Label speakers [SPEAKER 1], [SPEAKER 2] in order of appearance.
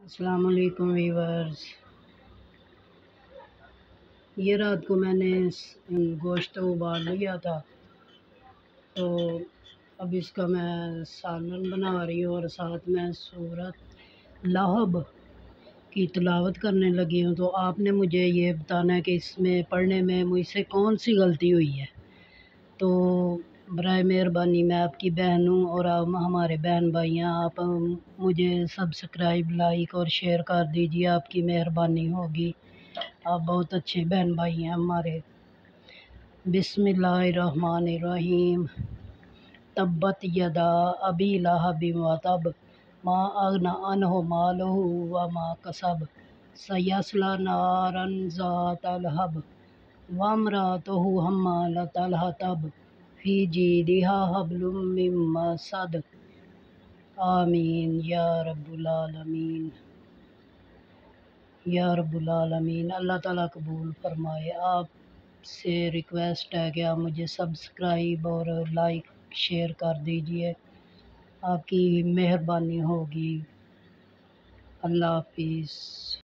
[SPEAKER 1] السلام علیکم ویورز، یہ رات کو میں نے گوشت ابال لیا تھا، تو اب اس کا میں سالن بنا رہی ہوں اور ساتھ میں سورۃ لہب کی تلاوت کرنے لگی ہوں۔ تو آپ نے مجھے یہ بتانا ہے کہ اس میں پڑھنے میں مجھ سے کون سی غلطی ہوئی ہے۔ تو برائے مہربانی میں آپ کی بہن ہوں اور آپ ہمارے بہن بھائی ہیں، آپ مجھے سبسکرائب، لائک اور شیئر کر دیجیے، آپ کی مہربانی ہوگی۔ آپ بہت اچھے بہن بھائی ہیں ہمارے۔ بسم اللہ الرحمن الرحیم۔ تبت یدا ابی لہب وتب ما اغنی عنہ مالہ وما کسب سیصلی نارا ذات لہب وامرأتہ حمالۃ الحطب فی جیدہا حبل من مسد۔ آمین یا رب العالمین، یا رب العالمین۔ اللہ تعالیٰ قبول فرمائے۔ آپ سے ریکویسٹ ہے کہ آپ مجھے سبسکرائب اور لائک شیئر کر دیجئے، آپ کی مہربانی ہوگی۔ اللہ حافظ۔